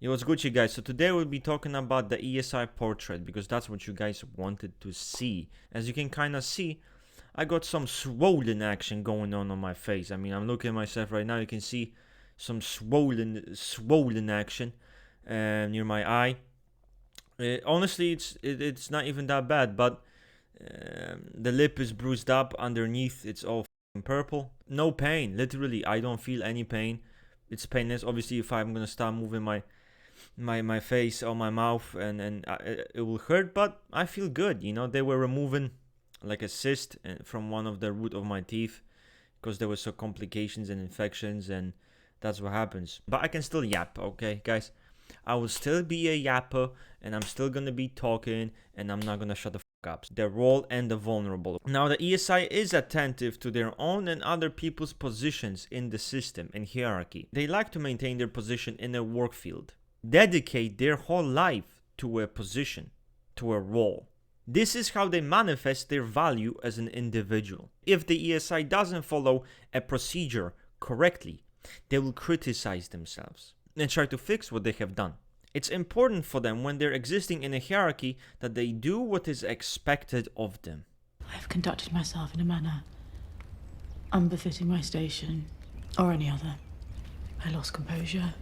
Yo, what's good, you guys? So today we'll be talking about the ESI portrait because that's what you guys wanted to see. As you can kind of see, I got some swollen action going on my face. I mean, I'm looking at myself right now. You can see some swollen action near my eye. Honestly, it's not even that bad, but the lip is bruised up underneath. It's all purple. No pain, literally. I don't feel any pain. It's painless. Obviously, if I'm gonna start moving my face or my mouth, and it will hurt, but I feel good. You know, they were removing like a cyst from one of the root of my teeth because there were some complications and infections, and that's what happens. But I can still yap, okay, guys? I will still be a yapper, and I'm still gonna be talking, and I'm not gonna shut the fuck up. The role and the vulnerable. Now, the ESI is attentive to their own and other people's positions in the system and hierarchy. They like to maintain their position in a work field, dedicate their whole life to a position, to a role. This is how they manifest their value as an individual. If the ESI doesn't follow a procedure correctly, they will criticize themselves and try to fix what they have done. It's important for them when they're existing in a hierarchy that they do what is expected of them. I have conducted myself in a manner unbefitting my station or any other. I lost composure,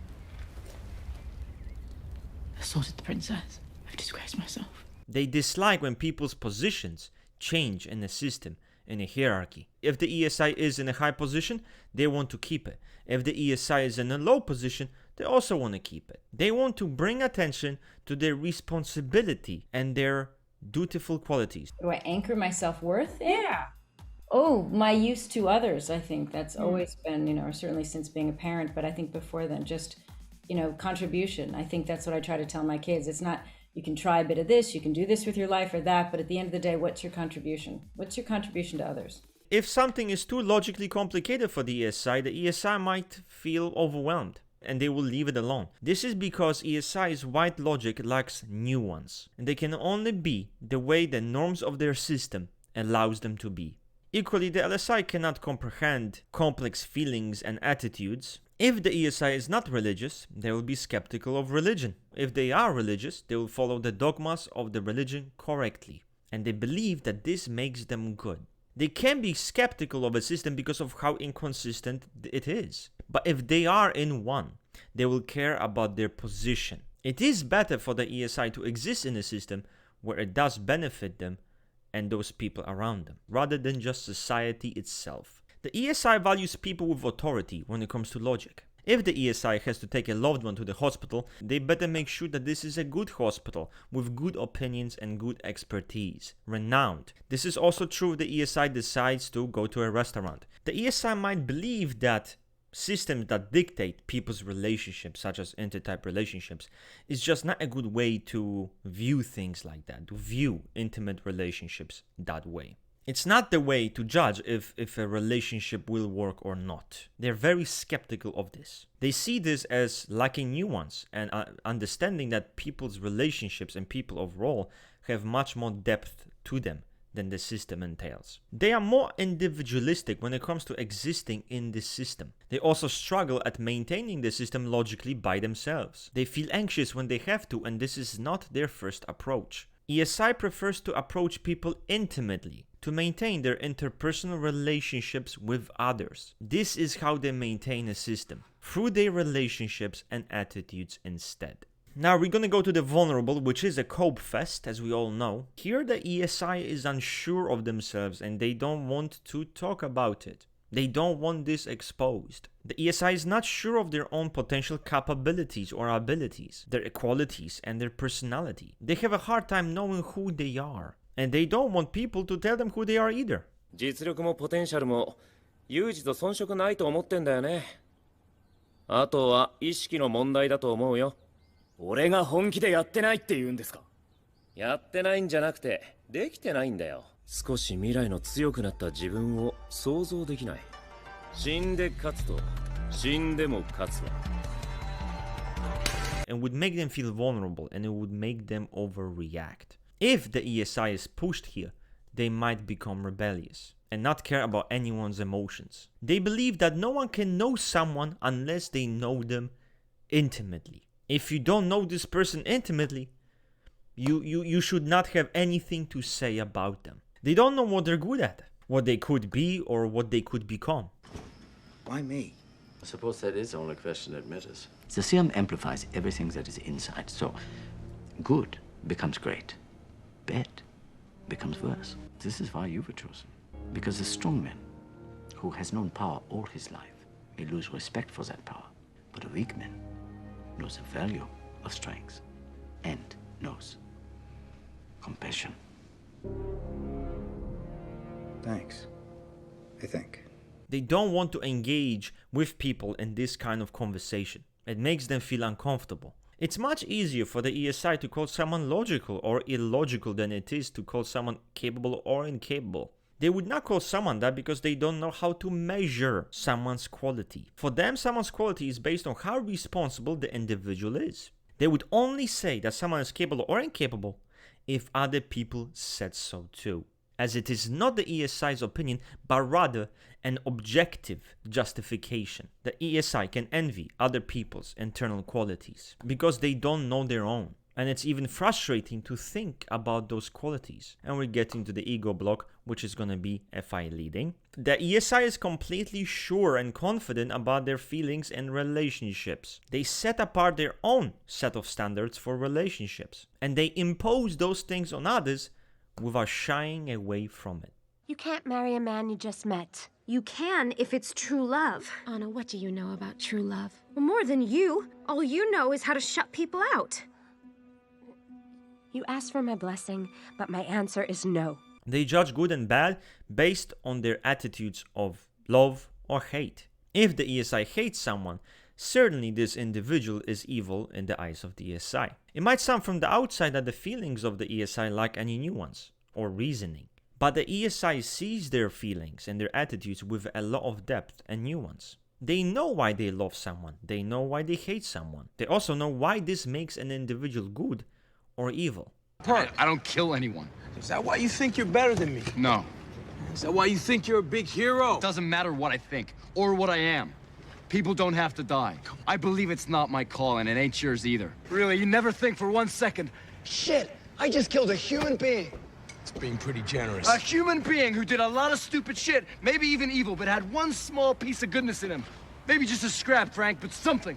assaulted the princess, I've disgraced myself. They dislike when people's positions change in a system, in a hierarchy. If the ESI is in a high position, they want to keep it. If the ESI is in a low position, they also want to keep it. They want to bring attention to their responsibility and their dutiful qualities. Do I anchor my self-worth in? Yeah. Oh, my use to others. I think that's always been, or certainly since being a parent, but I think before then, just, contribution. I think that's what I try to tell my kids. It's not, you can try a bit of this, you can do this with your life or that, but at the end of the day, what's your contribution? What's your contribution to others? If something is too logically complicated for the ESI might feel overwhelmed, and they will leave it alone. This is because ESI's white logic lacks nuance, and they can only be the way the norms of their system allows them to be. Equally, the LSI cannot comprehend complex feelings and attitudes. If the ESI is not religious, they will be skeptical of religion. If they are religious, they will follow the dogmas of the religion correctly, and they believe that this makes them good. They can be skeptical of a system because of how inconsistent it is. But if they are in one, they will care about their position. It is better for the ESI to exist in a system where it does benefit them and those people around them, rather than just society itself. The ESI values people with authority when it comes to logic. If the ESI has to take a loved one to the hospital, they better make sure that this is a good hospital with good opinions and good expertise, renowned. This is also true if the ESI decides to go to a restaurant. The ESI might believe that systems that dictate people's relationships, such as intertype relationships, is just not a good way to view things like that, to view intimate relationships that way. It's not the way to judge if a relationship will work or not. They're very skeptical of this. They see this as lacking nuance and understanding that people's relationships and people of role have much more depth to them than the system entails. They are more individualistic when it comes to existing in this system. They also struggle at maintaining the system logically by themselves. They feel anxious when they have to, and this is not their first approach. ESI prefers to approach people intimately, to maintain their interpersonal relationships with others. This is how they maintain a system, through their relationships and attitudes instead. Now we're gonna go to the vulnerable, which is a cope fest, as we all know. Here the ESI is unsure of themselves and they don't want to talk about it. They don't want this exposed. The ESI is not sure of their own potential capabilities or abilities, their qualities and their personality. They have a hard time knowing who they are, and they don't want people to tell them who they are either. 実力もポテンシャルも有事と遜色ないと思ってんだよね。あとは意識の問題だと思うよ。俺が本気でやってないって言うんですか？やってないんじゃなくてできてないんだよ。少し未来の強くなった自分を想像できない。死んで勝つと死んでも勝つわ。And would make them feel vulnerable, and it would make them overreact. If the ESI is pushed here, they might become rebellious and not care about anyone's emotions. They believe that no one can know someone unless they know them intimately. If you don't know this person intimately, you should not have anything to say about them. They don't know what they're good at, what they could be, or what they could become. Why me? I suppose that is the only question that matters. The serum amplifies everything that is inside, so good becomes great, bad becomes worse. This is why you were chosen. Because a strong man who has known power all his life may lose respect for that power, but a weak man knows the value of strength and knows compassion. Thanks, I think. They don't want to engage with people in this kind of conversation. It makes them feel uncomfortable. It's much easier for the ESI to call someone logical or illogical than it is to call someone capable or incapable. They would not call someone that because they don't know how to measure someone's quality. For them, someone's quality is based on how responsible the individual is. They would only say that someone is capable or incapable if other people said so too, as it is not the ESI's opinion, but rather an objective justification. The ESI can envy other people's internal qualities because they don't know their own. And it's even frustrating to think about those qualities. And we're getting to the ego block, which is going to be FI leading. The ESI is completely sure and confident about their feelings and relationships. They set apart their own set of standards for relationships. And they impose those things on others without shying away from it. You can't marry a man you just met. You can if it's true love. Anna, what do you know about true love? Well, more than you. All you know is how to shut people out. You asked for my blessing, but my answer is no. They judge good and bad based on their attitudes of love or hate. If the ESI hates someone, certainly this individual is evil in the eyes of the ESI. It might sound from the outside that the feelings of the ESI lack any nuance or reasoning. But the ESI sees their feelings and their attitudes with a lot of depth and nuance. They know why they love someone. They know why they hate someone. They also know why this makes an individual good or evil. I don't kill anyone. Is that why you think you're better than me? No. Is that why you think you're a big hero? It doesn't matter what I think or what I am. People don't have to die. I believe it's not my call, and it ain't yours either. Really, you never think for 1 second, Shit, I just killed a human being. It's being pretty generous. a human being who did a lot of stupid shit, maybe even evil, but had one small piece of goodness in him. Maybe just a scrap, Frank, but something.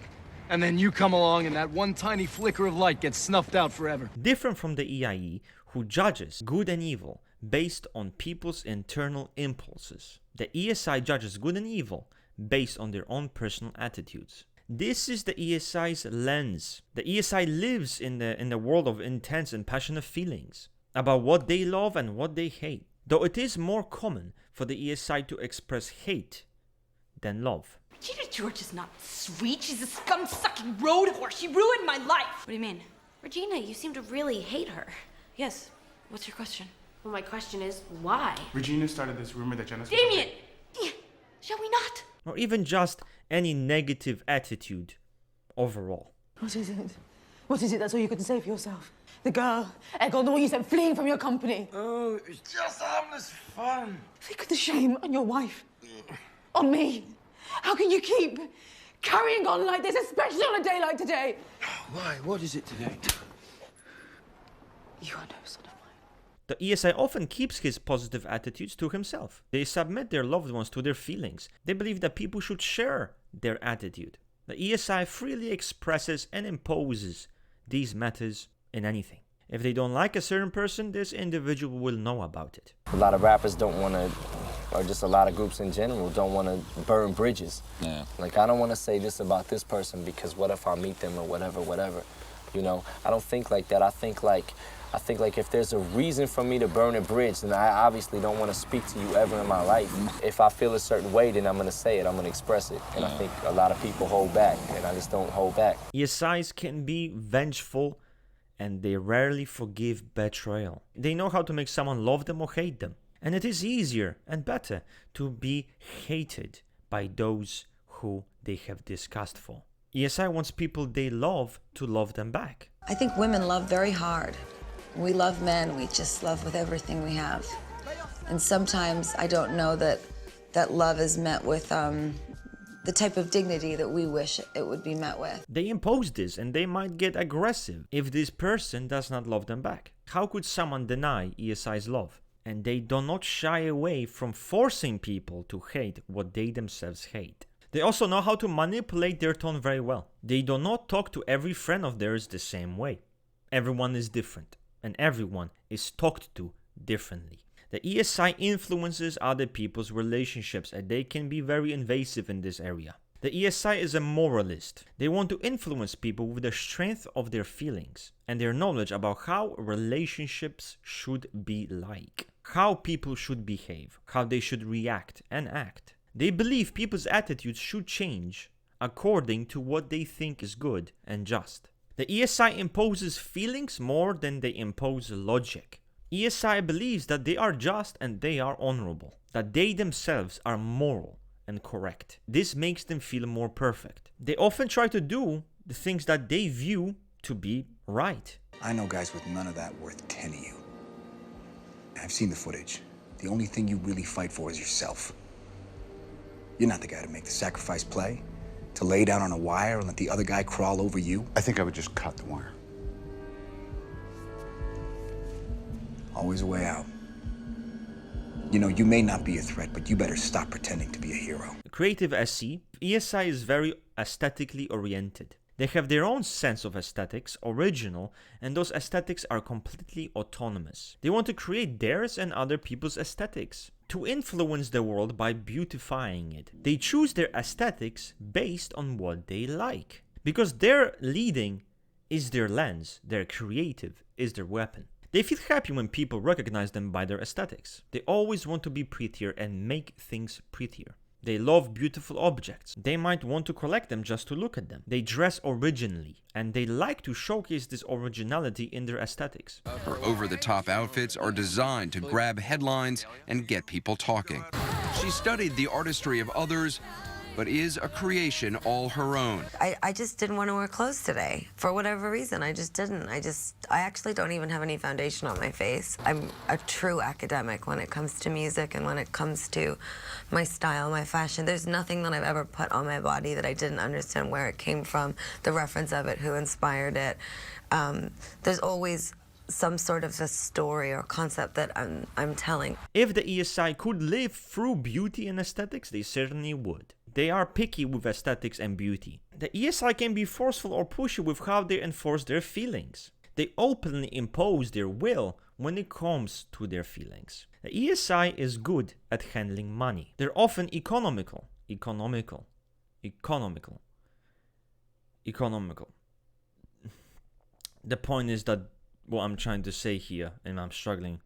And then you come along and that one tiny flicker of light gets snuffed out forever. Different from the EIE, who judges good and evil based on people's internal impulses. The ESI judges good and evil based on their own personal attitudes. This is the ESI's lens. The ESI lives in the world of intense and passionate feelings about what they love and what they hate. Though it is more common for the ESI to express hate than love. Regina George is not sweet. She's a scum-sucking road horse. She ruined my life. What do you mean? Regina, you seem to really hate her. Yes. What's your question? Well, my question is, why? Regina started this rumor that Jenna's... Damien! Shall we not? Or even just any negative attitude overall. What is it? What is it? That's all you can say for yourself. The girl, Egon, the one you sent fleeing from your company. Oh, it's just harmless fun. Think of the shame on your wife. On me. How can you keep carrying on like this, especially on a day like today? Why? What is it today? You are no son of mine. The ESI often keeps his positive attitudes to himself. They submit their loved ones to their feelings. They believe that people should share their attitude. The ESI freely expresses and imposes these matters in anything. If they don't like a certain person, this individual will know about it. A lot of rappers don't want to, or just a lot of groups in general, don't want to burn bridges. Yeah. Like, I don't want to say this about this person because what if I meet them or whatever. You know, I don't think like that. I think like if there's a reason for me to burn a bridge, then I obviously don't want to speak to you ever in my life. If I feel a certain way, then I'm going to say it. I'm going to express it. And I think a lot of people hold back, and I just don't hold back. ESIs can be vengeful, and they rarely forgive betrayal. They know how to make someone love them or hate them. And it is easier and better to be hated by those who they have disgust for. ESI wants people they love to love them back. I think women love very hard. We love men, we just love with everything we have. And sometimes I don't know that love is met with the the type of dignity that we wish it would be met with. They impose this and they might get aggressive if this person does not love them back. How could someone deny ESI's love? And they do not shy away from forcing people to hate what they themselves hate. They also know how to manipulate their tone very well. They do not talk to every friend of theirs the same way. Everyone is different, and everyone is talked to differently. The ESI influences other people's relationships, and they can be very invasive in this area. The ESI is a moralist. They want to influence people with the strength of their feelings and their knowledge about how relationships should be like, how people should behave, how they should react and act. They believe people's attitudes should change according to what they think is good and just. The ESI imposes feelings more than they impose logic. ESI believes that they are just and they are honorable, that they themselves are moral and correct. This makes them feel more perfect. They often try to do the things that they view to be right. I know guys with none of that worth 10 of you. I've seen the footage. The only thing you really fight for is yourself. You're not the guy to make the sacrifice play, to lay down on a wire and let the other guy crawl over you. I think I would just cut the wire. Always a way out. You know, you may not be a threat, but you better stop pretending to be a hero. Creative SE, ESI is very aesthetically oriented. They have their own sense of aesthetics, original, and those aesthetics are completely autonomous. They want to create theirs and other people's aesthetics, to influence the world by beautifying it. They choose their aesthetics based on what they like, because their leading is their lens, their creative is their weapon. They feel happy when people recognize them by their aesthetics. They always want to be prettier and make things prettier. They love beautiful objects. They might want to collect them just to look at them. They dress originally, and they like to showcase this originality in their aesthetics. Her over-the-top outfits are designed to grab headlines and get people talking. She studied the artistry of others, but is a creation all her own. I just didn't want to wear clothes today. For whatever reason, I just didn't. I actually don't even have any foundation on my face. I'm a true academic when it comes to music and when it comes to my style, my fashion. There's nothing that I've ever put on my body that I didn't understand where it came from, the reference of it, who inspired it. There's always some sort of a story or concept that I'm telling. If the ESI could live through beauty and aesthetics, they certainly would. They are picky with aesthetics and beauty. The ESI can be forceful or pushy with how they enforce their feelings. They openly impose their will when it comes to their feelings. The ESI is good at handling money. They're often economical. The point is that what I'm trying to say here, and I'm struggling,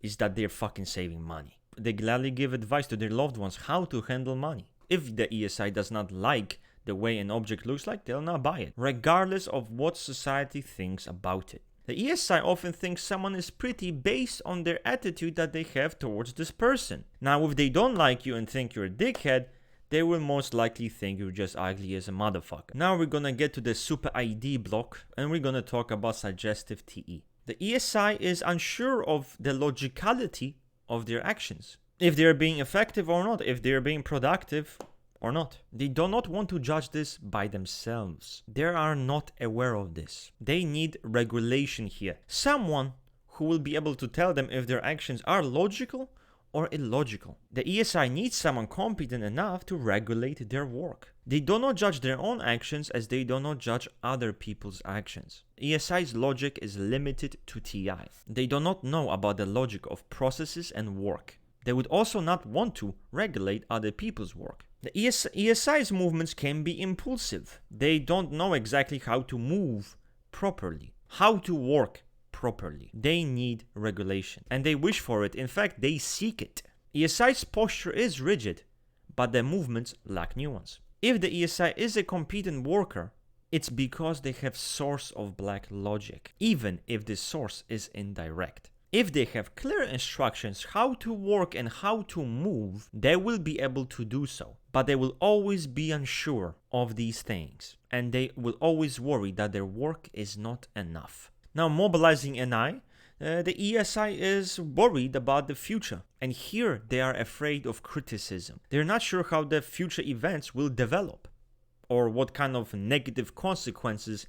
is that they're fucking saving money. They gladly give advice to their loved ones how to handle money. If the ESI does not like the way an object looks like, they'll not buy it, regardless of what society thinks about it. The ESI often thinks someone is pretty based on their attitude that they have towards this person. Now, if they don't like you and think you're a dickhead, they will most likely think you're just ugly as a motherfucker. Now we're gonna get to the super ID block, and we're gonna talk about suggestive TE. The ESI is unsure of the logicality of their actions. If they're being effective or not, if they're being productive or not. They do not want to judge this by themselves. They are not aware of this. They need regulation here. Someone who will be able to tell them if their actions are logical or illogical. The ESI needs someone competent enough to regulate their work. They do not judge their own actions as they do not judge other people's actions. ESI's logic is limited to TI. They do not know about the logic of processes and work. They would also not want to regulate other people's work. The ESI's movements can be impulsive. They don't know exactly how to move properly, how to work properly. They need regulation, and they wish for it. In fact, they seek it. ESI's posture is rigid, but their movements lack nuance. If the ESI is a competent worker, it's because they have source of black logic, even if this source is indirect. If they have clear instructions how to work and how to move, they will be able to do so. But they will always be unsure of these things, and they will always worry that their work is not enough. Now, mobilizing NI, The ESI is worried about the future, and here they are afraid of criticism. They're not sure how the future events will develop, or what kind of negative consequences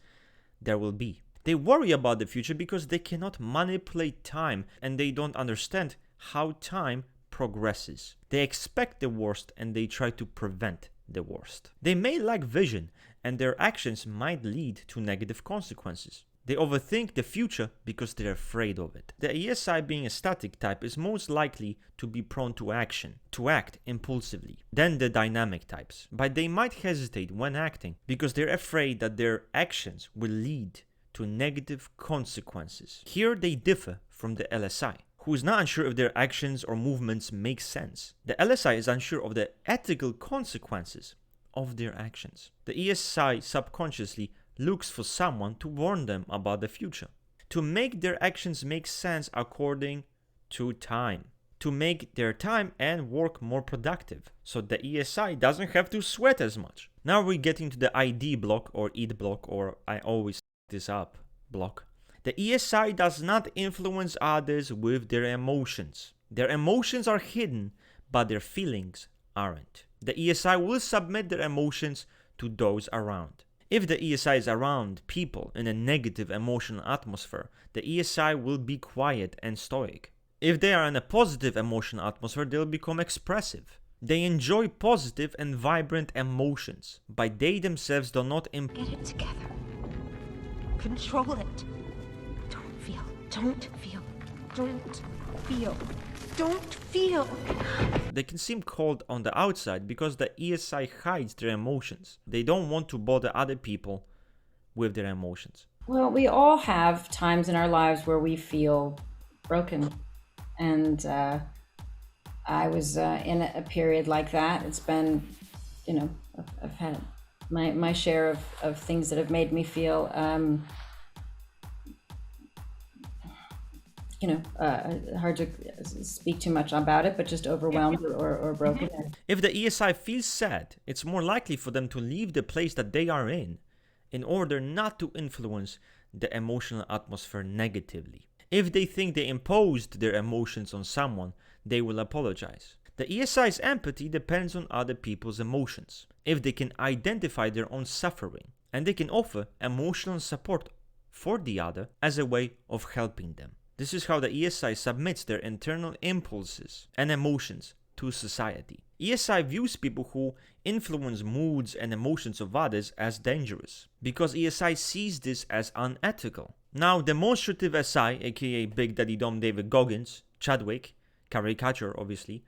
there will be. They worry about the future because they cannot manipulate time, and they don't understand how time progresses. They expect the worst and they try to prevent the worst. They may lack vision, and their actions might lead to negative consequences. They overthink the future because they're afraid of it. The ESI, being a static type, is most likely to be prone to action, to act impulsively, than the dynamic types. But they might hesitate when acting because they're afraid that their actions will lead to negative consequences. Here they differ from the LSI, who is not unsure if their actions or movements make sense. The LSI is unsure of the ethical consequences of their actions. The ESI subconsciously looks for someone to warn them about the future, to make their actions make sense according to time, to make their time and work more productive, so the ESI doesn't have to sweat as much. Now we get into the ID block, or ED block, or I always this up block. The ESI does not influence others with their emotions. Their emotions are hidden, but their feelings aren't. The ESI will submit their emotions to those around. If the ESI is around people in a negative emotional atmosphere, the ESI will be quiet and stoic. If they are in a positive emotional atmosphere, they'll become expressive. They enjoy positive and vibrant emotions, but they themselves do not Get it together. Control it. Don't feel. Don't feel. Don't feel. Don't feel. They can seem cold on the outside because the ESI hides their emotions. They don't want to bother other people with their emotions. Well, we all have times in our lives where we feel broken. And I was in a period like that. It's been, I've had my share of things that have made me feel hard to speak too much about it, but just overwhelmed or broken. If the ESI feels sad, it's more likely for them to leave the place that they are in order not to influence the emotional atmosphere negatively. If they think they imposed their emotions on someone, they will apologize. The ESI's empathy depends on other people's emotions. If they can identify their own suffering, and they can offer emotional support for the other as a way of helping them. This is how the ESI submits their internal impulses and emotions to society. ESI views people who influence moods and emotions of others as dangerous, because ESI sees this as unethical. Now, demonstrative SI, aka Big Daddy Dom David Goggins, Chadwick, caricature obviously,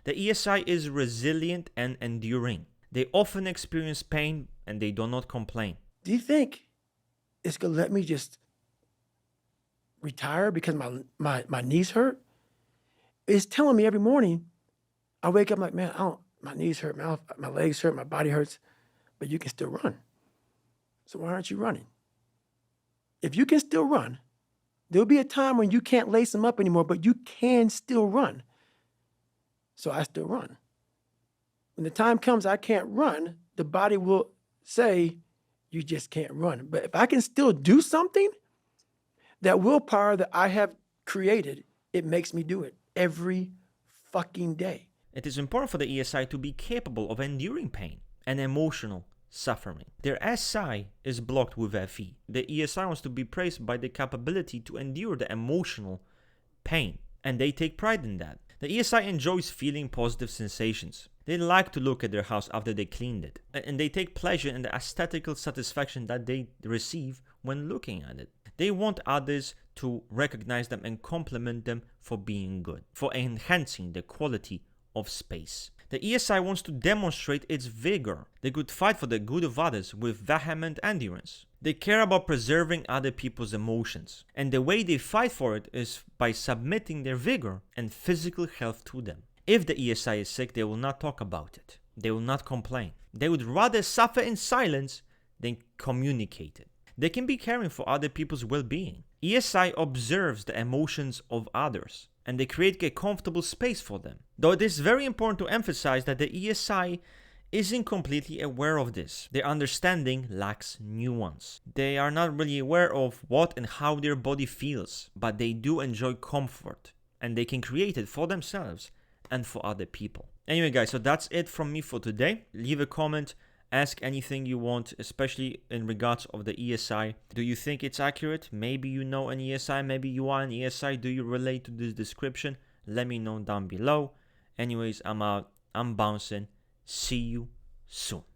the ESI is resilient and enduring. They often experience pain and they do not complain. Do you think it's gonna let me just retire because my knees hurt? It's telling me every morning, I wake up like, man, my knees hurt, my legs hurt, my body hurts, but you can still run. So why aren't you running? If you can still run, there'll be a time when you can't lace them up anymore, but you can still run. So I still run. When the time comes I can't run, the body will say, you just can't run. But if I can still do something, that willpower that I have created, it makes me do it every fucking day. It is important for the ESI to be capable of enduring pain and emotional suffering. Their SI is blocked with FE. The ESI wants to be praised by the capability to endure the emotional pain, and they take pride in that. The ESI enjoys feeling positive sensations. They like to look at their house after they cleaned it, and they take pleasure in the aesthetical satisfaction that they receive when looking at it. They want others to recognize them and compliment them for being good, for enhancing the quality of space. The ESI wants to demonstrate its vigor. They could fight for the good of others with vehement endurance. They care about preserving other people's emotions, and the way they fight for it is by submitting their vigor and physical health to them. If the ESI is sick, they will not talk about it. They will not complain. They would rather suffer in silence than communicate it. They can be caring for other people's well-being. ESI observes the emotions of others, and they create a comfortable space for them. Though it is very important to emphasize that the ESI isn't completely aware of this. Their understanding lacks nuance. They are not really aware of what and how their body feels, but they do enjoy comfort, and they can create it for themselves and for other people. Anyway guys, so that's it from me for today. Leave a comment, ask anything you want, especially in regards of the ESI. Do you think it's accurate? Maybe you know an ESI, maybe you are an ESI. Do you relate to this description? Let me know down below. Anyways, I'm out. I'm bouncing. See you soon.